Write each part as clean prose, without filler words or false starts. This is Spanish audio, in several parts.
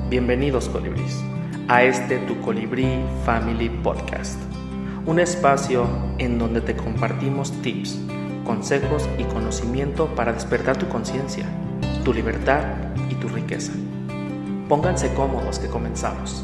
Bienvenidos colibríes a Tu Colibrí Family Podcast, un espacio en donde te compartimos tips, consejos y conocimiento para despertar tu conciencia, tu libertad y tu riqueza. Pónganse cómodos que comenzamos.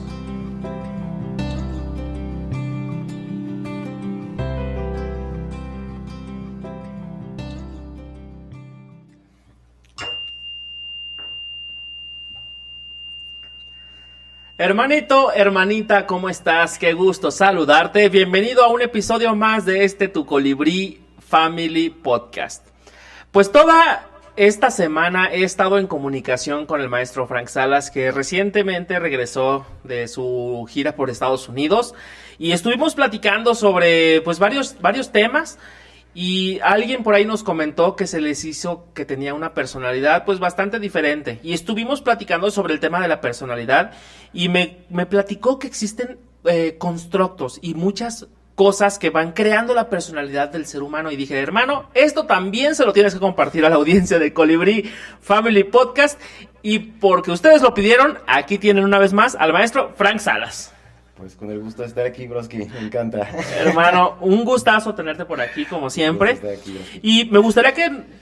Hermanito, hermanita, ¿cómo estás? Qué gusto saludarte. Bienvenido a un episodio más de Tu Colibrí Family Podcast. Pues toda esta semana he estado en comunicación con el maestro Frank Salas, que recientemente regresó de su gira por Estados Unidos, y estuvimos platicando sobre pues varios temas. Y alguien por ahí nos comentó que se les hizo que tenía una personalidad pues bastante diferente. Y estuvimos platicando sobre el tema de la personalidad y me platicó que existen constructos y muchas cosas que van creando la personalidad del ser humano. Y dije, hermano, esto también se lo tienes que compartir a la audiencia de Colibrí Family Podcast. Y porque ustedes lo pidieron, aquí tienen una vez más al maestro Frank Salas. Pues con el gusto de estar aquí, broski, me encanta. Hermano, un gustazo tenerte por aquí, como siempre. Aquí, y me gustaría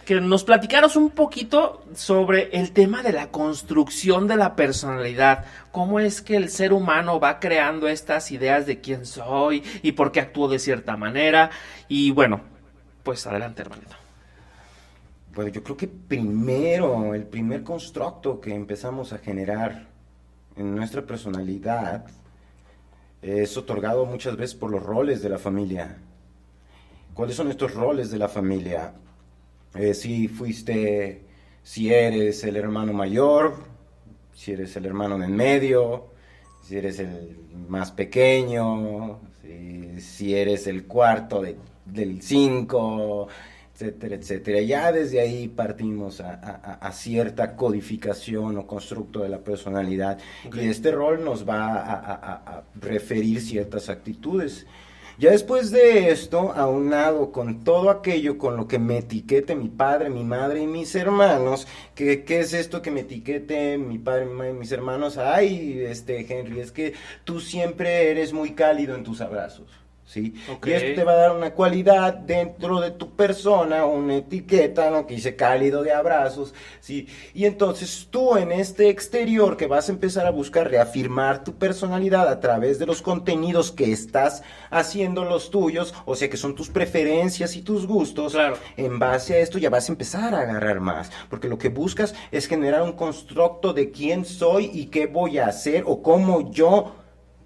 que nos platicaras un poquito sobre el tema de la construcción de la personalidad. ¿Cómo es que el ser humano va creando estas ideas de quién soy y por qué actúo de cierta manera? Y bueno, pues adelante, hermanito. Bueno, yo creo que el primer constructo que empezamos a generar en nuestra personalidad es otorgado muchas veces por los roles de la familia. ¿Cuáles son estos roles de la familia? Si eres el hermano mayor, si eres el hermano en el medio, si eres el más pequeño, si eres el cuarto del 5, etcétera, etcétera. Ya desde ahí partimos a cierta codificación o constructo de la personalidad. Okay. Y este rol nos va a referir ciertas actitudes. Ya después de esto, aunado con todo aquello con lo que me etiquete mi padre, mi madre y mis hermanos, ¿qué es esto que me etiquete mi padre, mi madre y mis hermanos? Ay, Henry, es que tú siempre eres muy cálido en tus abrazos. ¿Sí? Okay. Y esto te va a dar una cualidad dentro de tu persona, una etiqueta, ¿no? Que dice cálido de abrazos, ¿sí? Y entonces tú en este exterior que vas a empezar a buscar reafirmar tu personalidad a través de los contenidos que estás haciendo los tuyos, o sea que son tus preferencias y tus gustos, claro. En base a esto ya vas a empezar a agarrar más, porque lo que buscas es generar un constructo de quién soy y qué voy a hacer o cómo yo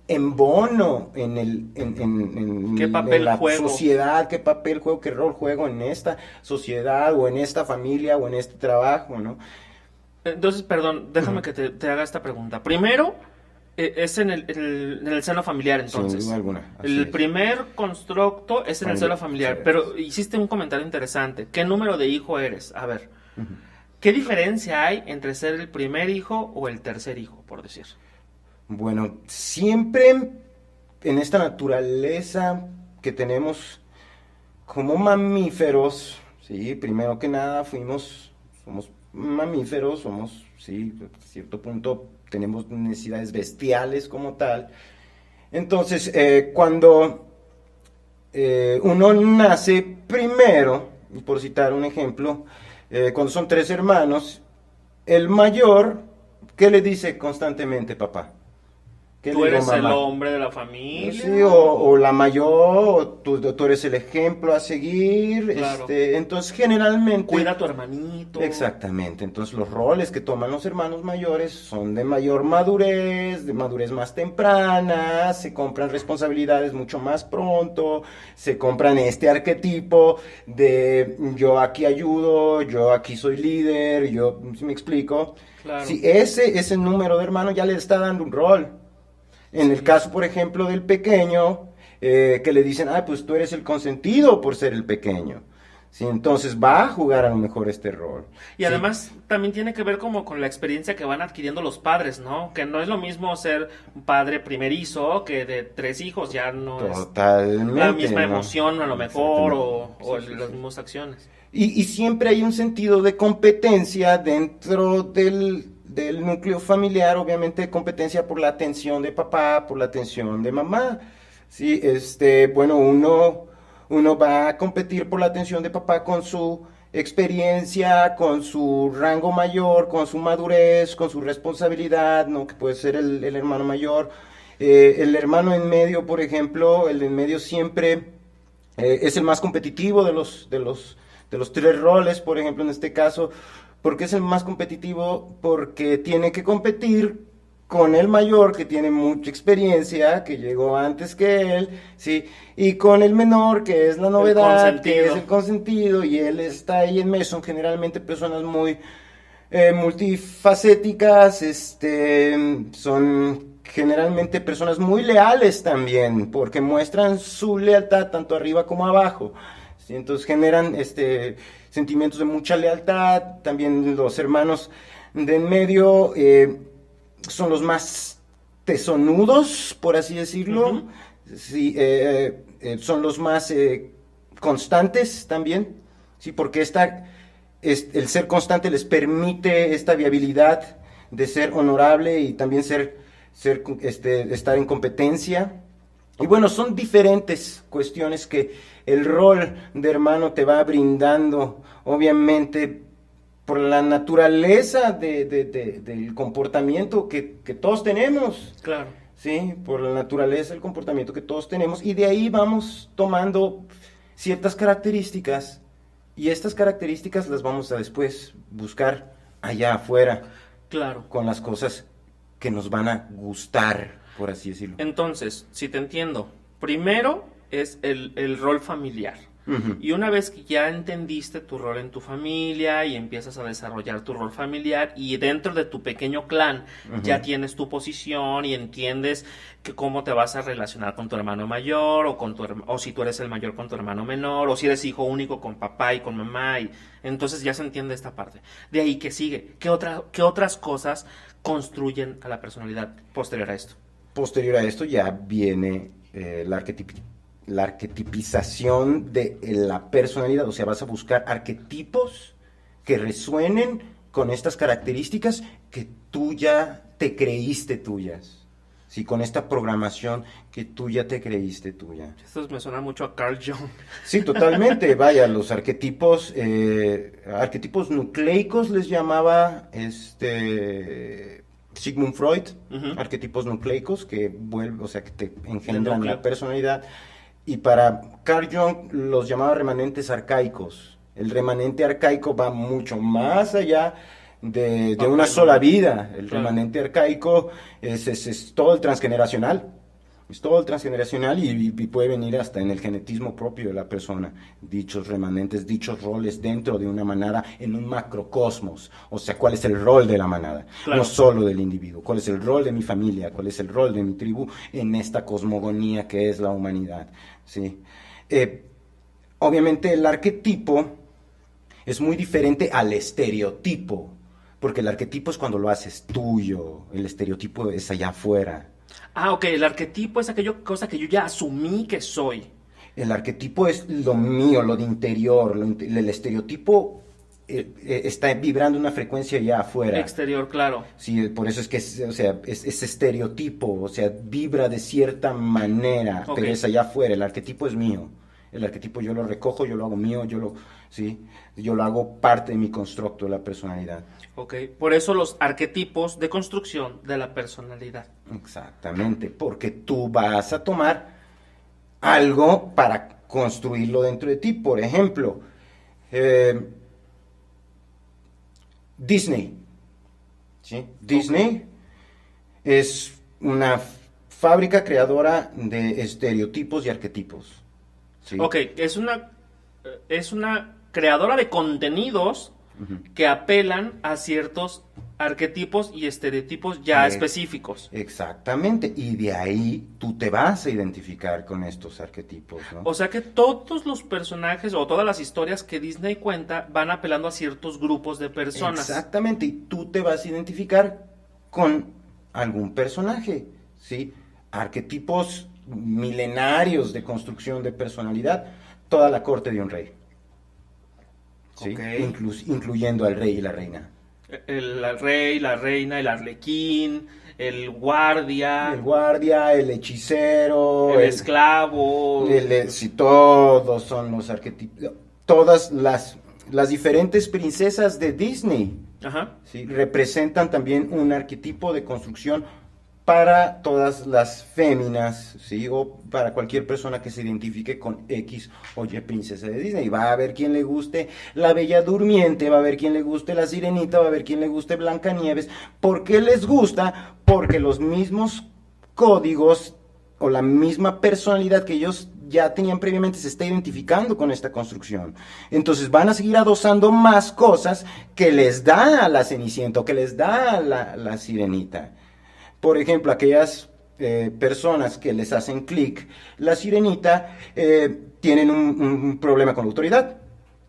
embono ¿Qué papel en la juego? Sociedad, qué papel juego, qué rol juego en esta sociedad o en esta familia o en este trabajo, ¿no? Entonces, perdón, déjame que te haga esta pregunta. Primero, es en el seno familiar, entonces. Sin duda alguna. El primer constructo es en el seno familiar, pero hiciste un comentario interesante. ¿Qué número de hijo eres? A ver, ¿qué diferencia hay entre ser el primer hijo o el tercer hijo, por decir? Bueno, siempre en esta naturaleza que tenemos como mamíferos, sí, primero que nada somos mamíferos, sí, a cierto punto tenemos necesidades bestiales como tal. Entonces, cuando uno nace primero, por citar un ejemplo, cuando son 3 hermanos, el mayor, ¿qué le dice constantemente papá? Tú eres el hombre de la familia. Sí, o la mayor, tú eres el ejemplo a seguir. Claro. Entonces, generalmente... Cuida a tu hermanito. Exactamente. Entonces, los roles que toman los hermanos mayores son de mayor madurez, de madurez más temprana, se compran responsabilidades mucho más pronto, se compran este arquetipo de yo aquí ayudo, yo aquí soy líder, yo, ¿sí me explico? Claro. Si ese número de hermanos ya le está dando un rol. En el caso, por ejemplo, del pequeño, que le dicen, pues tú eres el consentido por ser el pequeño. ¿Sí? Entonces va a jugar a lo mejor este rol. Y además también tiene que ver como con la experiencia que van adquiriendo los padres, ¿no? Que no es lo mismo ser un padre primerizo que de 3 hijos, ya no Totalmente, es la misma ¿no? emoción a lo mejor o las mismas acciones. Y siempre hay un sentido de competencia dentro del núcleo familiar, obviamente competencia por la atención de papá, por la atención de mamá. Sí, bueno, uno va a competir por la atención de papá con su experiencia, con su rango mayor, con su madurez, con su responsabilidad, ¿no? Que puede ser el hermano mayor. El hermano en medio, por ejemplo, el en medio siempre es el más competitivo de los tres roles, por ejemplo, en este caso. ¿Por qué es el más competitivo? Porque tiene que competir con el mayor, que tiene mucha experiencia, que llegó antes que él, ¿sí? Y con el menor, que es la novedad, que es el consentido, y él está ahí en medio. Son generalmente personas muy multifacéticas, son generalmente personas muy leales también, porque muestran su lealtad tanto arriba como abajo. ¿Sí? Entonces generan sentimientos de mucha lealtad. También los hermanos de en medio son los más tesonudos, por así decirlo. Ujú. Sí, son los más constantes también, sí, porque el ser constante les permite esta viabilidad de ser honorable y también estar en competencia. Y bueno, son diferentes cuestiones que el rol de hermano te va brindando, obviamente, por la naturaleza del comportamiento que todos tenemos. Claro. Sí, por la naturaleza del comportamiento que todos tenemos. Y de ahí vamos tomando ciertas características. Y estas características las vamos a después buscar allá afuera. Claro. Con las cosas que nos van a gustar, por así decirlo. Entonces, si te entiendo, primero es el rol familiar. Ujú. Y una vez que ya entendiste tu rol en tu familia y empiezas a desarrollar tu rol familiar y dentro de tu pequeño clan ya tienes tu posición y entiendes que cómo te vas a relacionar con tu hermano mayor o si tú eres el mayor con tu hermano menor o si eres hijo único con papá y con mamá y entonces ya se entiende esta parte. De ahí que sigue, ¿qué otras cosas construyen a la personalidad posterior a esto? Posterior a esto ya viene la arquetipización de la personalidad, o sea, vas a buscar arquetipos que resuenen con estas características que tú ya te creíste tuyas, ¿sí? Con esta programación que tú ya te creíste tuya. Esto me suena mucho a Carl Jung. Sí, totalmente, vaya, los arquetipos nucleicos les llamaba Sigmund Freud, arquetipos nucleicos que o sea, que te engendran la personalidad. Y para Carl Jung los llamaba remanentes arcaicos. El remanente arcaico va mucho más allá de una sola vida. El remanente arcaico es todo el transgeneracional. Es todo el transgeneracional y puede venir hasta en el genetismo propio de la persona. Dichos remanentes, dichos roles dentro de una manada en un macrocosmos. O sea, ¿cuál es el rol de la manada? Claro. No solo del individuo. ¿Cuál es el rol de mi familia? ¿Cuál es el rol de mi tribu en esta cosmogonía que es la humanidad? ¿Sí? Obviamente el arquetipo es muy diferente al estereotipo. Porque el arquetipo es cuando lo haces tuyo. El estereotipo es allá afuera. Ah, ok, el arquetipo es aquella cosa que yo ya asumí que soy. El arquetipo es lo mío, lo de interior. El estereotipo está vibrando una frecuencia ya afuera. Exterior, claro. Sí, por eso es que es estereotipo, o sea, vibra de cierta manera, Ok. pero es allá afuera. El arquetipo es mío. El arquetipo yo lo recojo, yo lo hago mío, yo lo hago parte de mi constructo de la personalidad. Ok, por eso los arquetipos de construcción de la personalidad. Exactamente, porque tú vas a tomar algo para construirlo dentro de ti. Por ejemplo, Disney. ¿Sí? Disney es una fábrica creadora de estereotipos y arquetipos. ¿Sí? Ok, es una creadora de contenidos que apelan a ciertos arquetipos y estereotipos ya específicos. Exactamente, y de ahí tú te vas a identificar con estos arquetipos, ¿no? O sea que todos los personajes o todas las historias que Disney cuenta van apelando a ciertos grupos de personas. Exactamente, y tú te vas a identificar con algún personaje, ¿sí? Arquetipos milenarios de construcción de personalidad, toda la corte de un rey. ¿Sí? Ok. Incluyendo al rey y la reina. El rey, la reina, el arlequín, el guardia, El guardia, el hechicero, el esclavo. sí, todos son los arquetipos. Todas las diferentes princesas de Disney, Ajá. ¿sí? Representan también un arquetipo de construcción para todas las féminas, ¿sí? O para cualquier persona que se identifique con X o Y princesa de Disney. Va a haber quien le guste la Bella Durmiente, va a haber quien le guste la Sirenita, va a haber quien le guste Blancanieves. ¿Por qué les gusta? Porque los mismos códigos o la misma personalidad que ellos ya tenían previamente se está identificando con esta construcción. Entonces van a seguir adosando más cosas que les da la Cenicienta o que les da la Sirenita. Por ejemplo, aquellas personas que les hacen clic, la Sirenita, tienen un problema con la autoridad.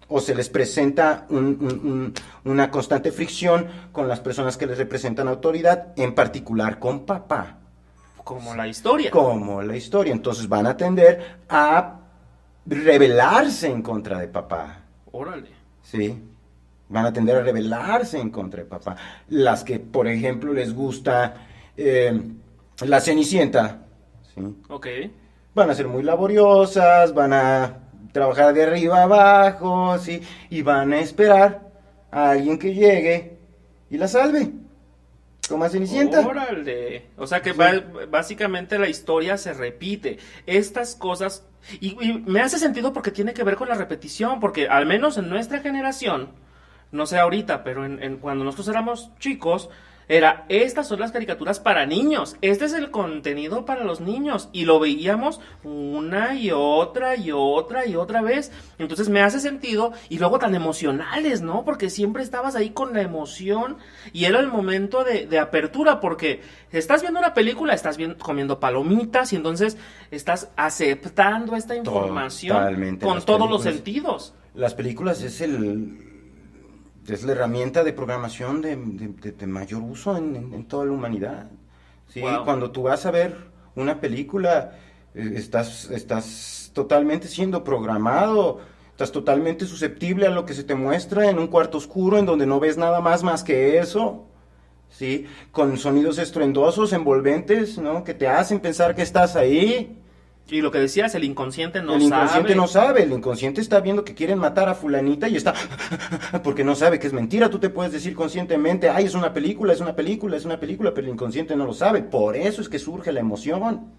O se les presenta una constante fricción con las personas que les representan autoridad, en particular con papá. Como la historia. Como la historia. Entonces van a tender a rebelarse en contra de papá. Órale. ¿Sí? Van a tender a rebelarse en contra de papá. Las que, por ejemplo, les gusta la Cenicienta, ¿sí? Ok. Van a ser muy laboriosas, van a trabajar de arriba a abajo, ¿sí? Y van a esperar a alguien que llegue y la salve, como a Cenicienta. Órale. O sea que Sí. básicamente la historia se repite. Estas cosas. Y me hace sentido porque tiene que ver con la repetición. Porque al menos en nuestra generación, no sé ahorita, pero cuando nosotros éramos chicos, estas son las caricaturas para niños. Este es el contenido para los niños. Y lo veíamos una y otra y otra y otra vez. Entonces me hace sentido. Y luego tan emocionales, ¿no? Porque siempre estabas ahí con la emoción. Y era el momento de apertura. Porque estás viendo una película, estás comiendo palomitas. Y entonces estás aceptando esta información Totalmente. con Las todos los películas- sentidos. Las películas es la herramienta de programación de mayor uso en toda la humanidad. ¿Sí? Wow. Cuando tú vas a ver una película, estás totalmente siendo programado, estás totalmente susceptible a lo que se te muestra en un cuarto oscuro en donde no ves nada más que eso. ¿Sí? Con sonidos estruendosos, envolventes, ¿no? Que te hacen pensar que estás ahí. Y lo que decías, el inconsciente no El inconsciente sabe. no sabe, el inconsciente está viendo que quieren matar a fulanita y está, porque no sabe que es mentira. Tú te puedes decir conscientemente, ay, es una película, pero el inconsciente no lo sabe. Por eso es que surge la emoción.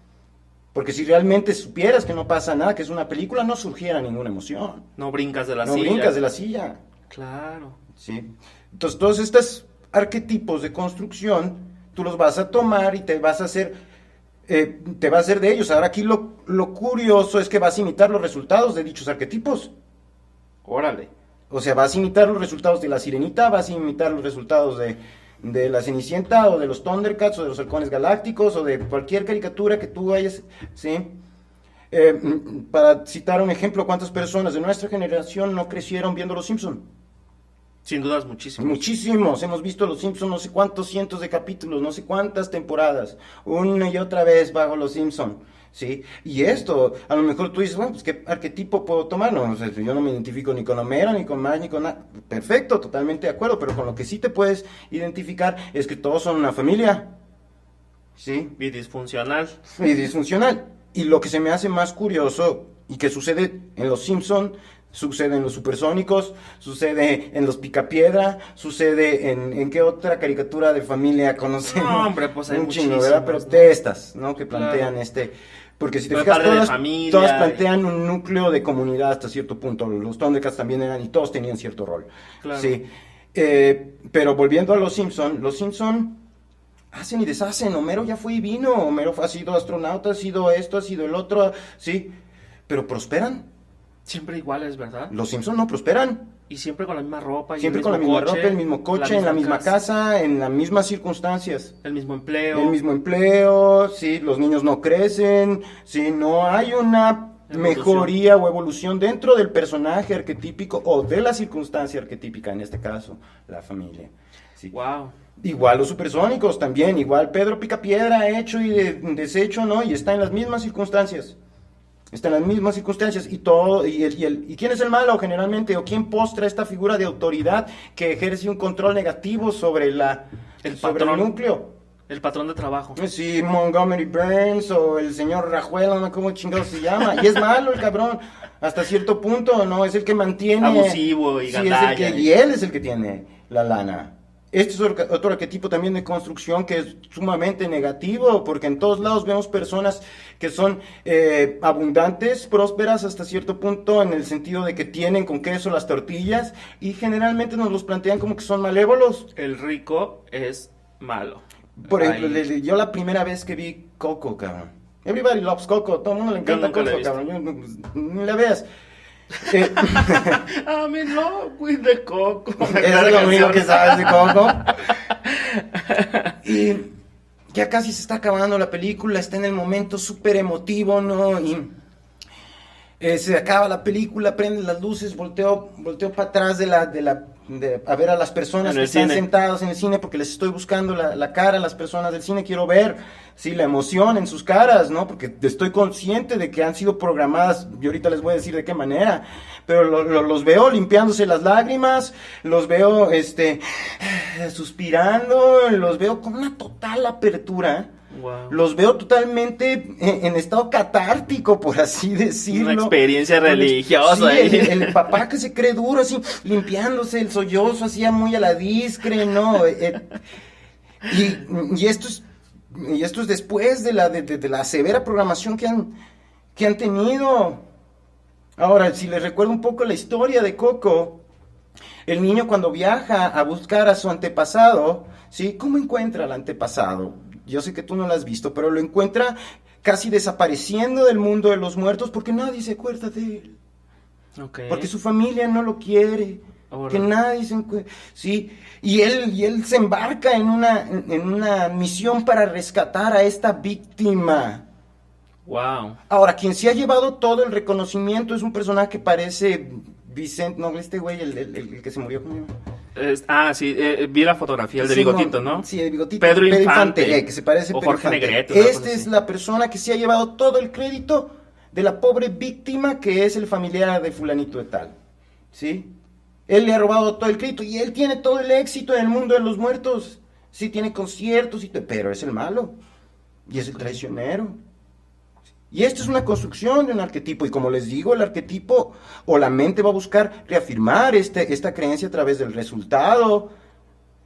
Porque si realmente supieras que no pasa nada, que es una película, no surgiera ninguna emoción. No brincas de la No silla. brincas de la silla. Claro. ¿Sí? Entonces, todos estos arquetipos de construcción, tú los vas a tomar y te vas a hacer de ellos. Ahora aquí lo curioso es que vas a imitar los resultados de dichos arquetipos. Órale. O sea, vas a imitar los resultados de la Sirenita, vas a imitar los resultados de la Cenicienta, o de los Thundercats, o de los Halcones Galácticos, o de cualquier caricatura que tú hayas, ¿sí? Para citar un ejemplo, ¿cuántas personas de nuestra generación no crecieron viendo Los Simpson? Sin dudas, muchísimo. Muchísimos, hemos visto Los Simpson no sé cuántos cientos de capítulos, no sé cuántas temporadas, una y otra vez bajo Los Simpson, ¿sí? Y esto, a lo mejor tú dices, bueno, pues ¿qué arquetipo puedo tomar? No, o sea, yo no me identifico ni con Homero, ni con Marge, ni con nada. Perfecto, totalmente de acuerdo, pero con lo que sí te puedes identificar es que todos son una familia, ¿sí? Y disfuncional. Y disfuncional. Y lo que se me hace más curioso, y que sucede en Los Simpson, sucede en los Supersónicos, sucede en los Picapiedra, sucede en qué otra caricatura de familia conocemos. No, hombre, pues hay un chingo, muchísimas, ¿verdad? Pero ¿no? de estas, ¿no? Que Claro. plantean porque si te Pero fijas, Padre de Familia, todas plantean un núcleo de comunidad hasta cierto punto. Los Thundercats también eran, y todos tenían cierto rol. Claro. Sí. Pero volviendo a los Simpson hacen y deshacen. Homero ya fue y vino. Homero ha sido astronauta, ha sido esto, ha sido el otro, sí. Pero prosperan. Siempre iguales, ¿verdad? Los Simpson no prosperan. Y siempre con la misma ropa. Y Siempre el con la mismo misma ropa, el mismo coche, en la misma casa, en las mismas circunstancias. El mismo empleo. El mismo empleo, sí, los niños no crecen, sí, no hay una mejoría o evolución dentro del personaje arquetípico o de la circunstancia arquetípica, en este caso, la familia. Sí. Wow. Igual los Supersónicos también, igual Pedro Picapiedra hecho y deshecho, ¿no? Y está en las mismas circunstancias. Está en las mismas circunstancias y todo, ¿y quién es el malo generalmente? ¿O quién postra esta figura de autoridad que ejerce un control negativo sobre El sobre patrón. el núcleo? El patrón de trabajo. Sí, Montgomery Burns o el señor Rajuela, no sé cómo chingado se llama. Y es malo el cabrón, hasta cierto punto, ¿no? Es el que mantiene... Abusivo y sí, gandalla. y él es el que tiene la lana. Este es otro arquetipo también de construcción que es sumamente negativo, porque en todos lados vemos personas que son abundantes, prósperas hasta cierto punto, en el sentido de que tienen con queso las tortillas, y generalmente nos los plantean como que son malévolos. El rico es malo. Por ejemplo, Ahí. yo la primera vez que vi Coco, cabrón. Everybody loves Coco, todo el mundo le encanta nunca la he Coco, visto. cabrón. Ni la veas. Eh, I'm in love with the Coco. Eso es lo único que sabes de Coco. Y ya casi se está acabando la película, está en el momento súper emotivo, ¿no? Y se acaba la película, prende las luces, volteo para atrás a ver a las personas En que el están cine. sentadas en el cine, porque les estoy buscando la cara a las personas del cine, quiero ver, sí, la emoción en sus caras, ¿no? Porque estoy consciente de que han sido programadas, y ahorita les voy a decir de qué manera, pero los veo limpiándose las lágrimas, los veo, suspirando, los veo con una total apertura. Wow. Los veo totalmente en estado catártico, por así decirlo. Una experiencia religiosa Sí, ahí. el papá que se cree duro, así, limpiándose el sollozo, así muy a la discre, ¿no? Y esto es después de la severa programación que han tenido. Ahora, si les recuerdo un poco la historia de Coco, el niño cuando viaja a buscar a su antepasado, ¿sí? ¿Cómo encuentra al antepasado? Yo sé que tú no lo has visto, pero lo encuentra casi desapareciendo del mundo de los muertos porque nadie se acuerda de él. Ok. Porque su familia no lo quiere. Ahora. Que nadie se encuentra. Sí, y él se embarca en una misión para rescatar a esta víctima. Wow. Ahora, quien se ha llevado todo el reconocimiento es un personaje que parece Vicente, no, este güey, el que se murió conmigo. Sí, vi la fotografía, el de bigotito, ¿no? Sí, el bigotito. Pedro Infante. Que se parece a O Pedro Jorge Infante. Negrete, una cosa Esta es así. la persona que se ha llevado todo el crédito de la pobre víctima que es el familiar de fulanito de tal. ¿Sí? Él le ha robado todo el crédito y él tiene todo el éxito en el mundo de los muertos. Sí, tiene conciertos, pero es el malo. Y es el traicionero. Y esto es una construcción de un arquetipo, y como les digo, el arquetipo o la mente va a buscar reafirmar esta creencia a través del resultado,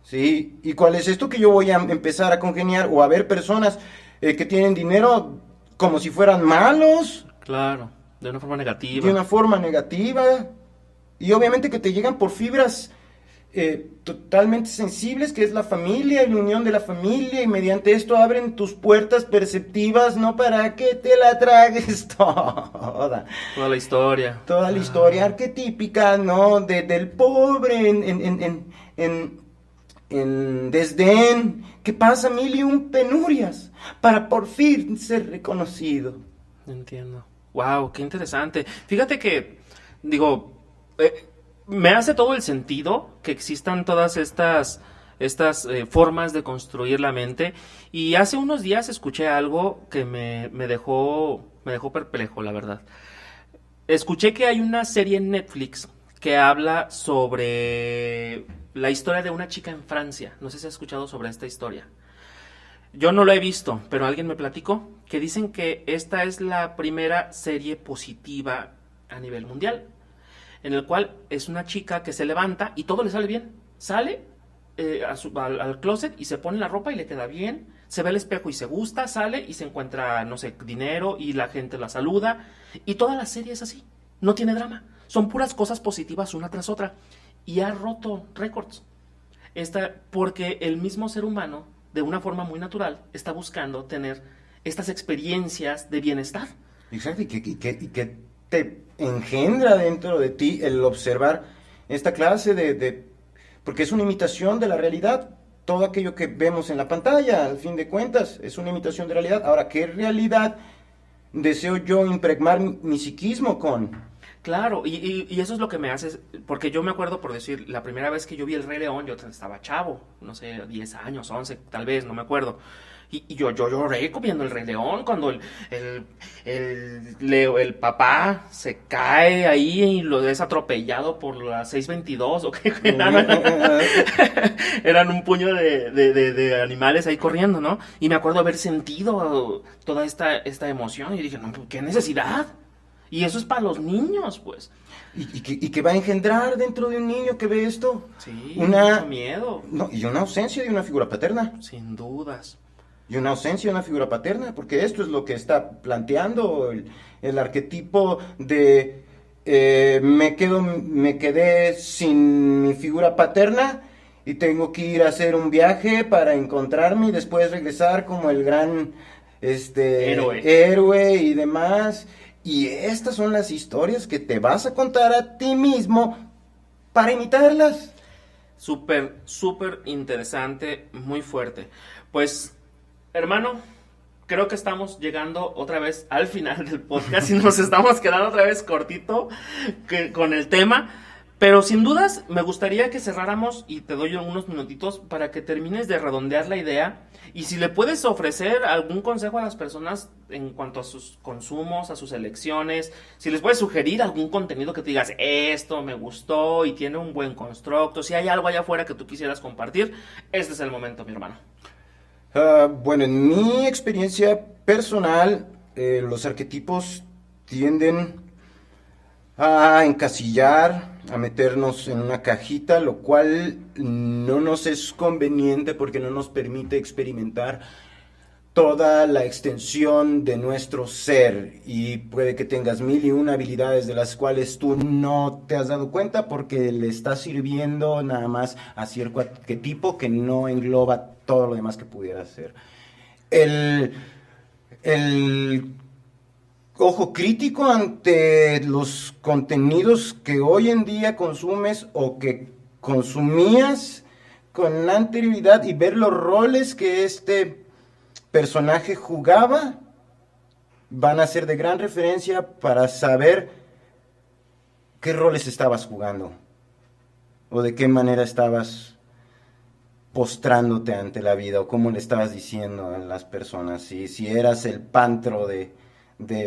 ¿sí? ¿Y cuál es esto? Que yo voy a empezar a congeniar o a ver personas que tienen dinero como si fueran malos, Claro, de una forma negativa. de una forma negativa, y obviamente que te llegan por fibras totalmente sensibles, que es la familia y la unión de la familia, y mediante esto abren tus puertas perceptivas, no para que te la tragues toda Toda la historia. la historia arquetípica, ¿no? Del pobre en desdén, que pasa mil y un penurias para por fin ser reconocido. Entiendo. Wow, qué interesante. Fíjate que, digo, me hace todo el sentido que existan todas estas formas de construir la mente. Y hace unos días escuché algo que me dejó perplejo, la verdad. Escuché que hay una serie en Netflix que habla sobre la historia de una chica en Francia. No sé si has escuchado sobre esta historia. Yo no lo he visto, pero alguien me platicó que dicen que esta es la primera serie positiva a nivel mundial, en el cual es una chica que se levanta y todo le sale bien. Sale al closet y se pone la ropa y le queda bien. Se ve al espejo y se gusta, sale y se encuentra, no sé, dinero y la gente la saluda. Y toda la serie es así, no tiene drama. Son puras cosas positivas una tras otra. Y ha roto récords. Porque el mismo ser humano, de una forma muy natural, está buscando tener estas experiencias de bienestar. Exacto, y que te engendra dentro de ti el observar esta clase porque es una imitación de la realidad. Todo aquello que vemos en la pantalla, al fin de cuentas, es una imitación de realidad. Ahora, ¿qué realidad deseo yo impregnar mi psiquismo con? Claro, y eso es lo que me hace, porque yo me acuerdo, por decir, la primera vez que yo vi El Rey León, yo estaba chavo, no sé, 10 años, 11, tal vez, no me acuerdo. Y yo lloré viendo El Rey León cuando el papá se cae ahí y lo es atropellado por la 622 o qué eran un puño de animales ahí corriendo, ¿no? Y me acuerdo haber sentido toda esta emoción y dije, no, ¿qué necesidad? Y eso es para los niños, pues. Y que va a engendrar dentro de un niño que ve esto Sí, mucho miedo. No, y una ausencia de una figura paterna. Sin dudas. Y una ausencia de una figura paterna, porque esto es lo que está planteando el arquetipo de me quedé sin mi figura paterna y tengo que ir a hacer un viaje para encontrarme y después regresar como el gran héroe y demás. Y estas son las historias que te vas a contar a ti mismo para imitarlas. Súper, súper interesante, muy fuerte. Pues, hermano, creo que estamos llegando otra vez al final del podcast y nos estamos quedando otra vez cortito con el tema. Pero sin dudas me gustaría que cerráramos y te doy unos minutitos para que termines de redondear la idea y si le puedes ofrecer algún consejo a las personas en cuanto a sus consumos, a sus elecciones, si les puedes sugerir algún contenido que te digas, esto me gustó y tiene un buen constructo, si hay algo allá afuera que tú quisieras compartir, este es el momento, mi hermano. Bueno, en mi experiencia personal, los arquetipos tienden a encasillar, a meternos en una cajita, lo cual no nos es conveniente porque no nos permite experimentar toda la extensión de nuestro ser y puede que tengas 1001 habilidades de las cuales tú no te has dado cuenta porque le está sirviendo nada más a cierto arquetipo que no engloba todo lo demás que pudiera hacer. El ojo crítico ante los contenidos que hoy en día consumes o que consumías con anterioridad y ver los roles que este personaje jugaba van a ser de gran referencia para saber qué roles estabas jugando o de qué manera estabas postrándote ante la vida o cómo le estabas diciendo a las personas, si eras el Pantro de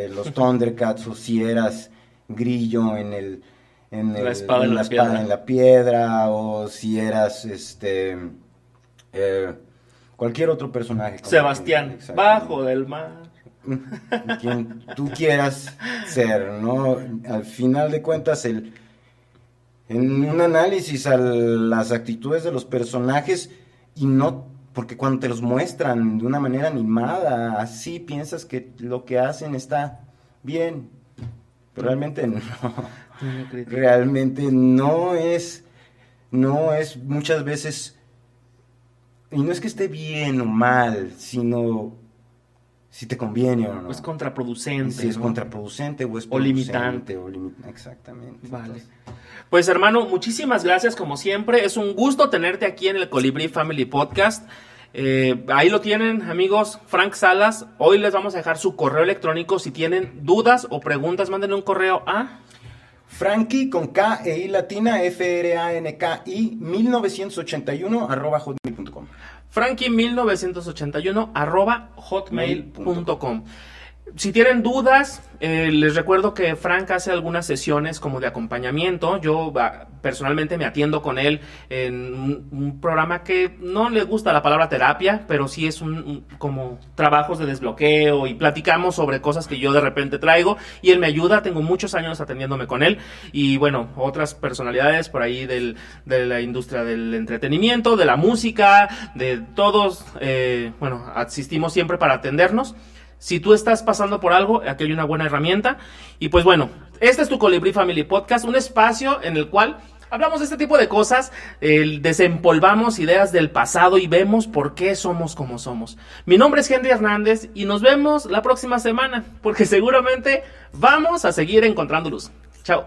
los Thundercats o si eras Grillo en la espada en la piedra o si eras cualquier otro personaje. Sebastián, bajo del mar. Quien tú quieras ser, ¿no? Al final de cuentas, en un análisis a las actitudes de los personajes y no, porque cuando te los muestran de una manera animada, así piensas que lo que hacen está bien, pero realmente no. Realmente no es muchas veces, y no es que esté bien o mal, sino si te conviene o no. Es contraproducente. Si es contraproducente o es limitante. Exactamente. Vale. Entonces, pues hermano, muchísimas gracias como siempre. Es un gusto tenerte aquí en el Colibrí Family Podcast. Ahí lo tienen, amigos, Frank Salas. Hoy les vamos a dejar su correo electrónico. Si tienen dudas o preguntas, mándenle un correo a Frankie con K e I latina FRANKI 1981 @hotmail.com. Frankie 1981 @hotmail.com. Si tienen dudas, les recuerdo que Frank hace algunas sesiones como de acompañamiento. Yo personalmente me atiendo con él en un programa que no le gusta la palabra terapia, pero sí es como trabajos de desbloqueo y platicamos sobre cosas que yo de repente traigo y él me ayuda. Tengo muchos años atendiéndome con él y bueno, otras personalidades por ahí de la industria del entretenimiento, de la música, de todos, asistimos siempre para atendernos. Si tú estás pasando por algo, aquí hay una buena herramienta. Y pues bueno, este es tu Colibrí Family Podcast, un espacio en el cual hablamos de este tipo de cosas, desempolvamos ideas del pasado y vemos por qué somos como somos. Mi nombre es Henry Hernández y nos vemos la próxima semana, porque seguramente vamos a seguir encontrando luz. Chao.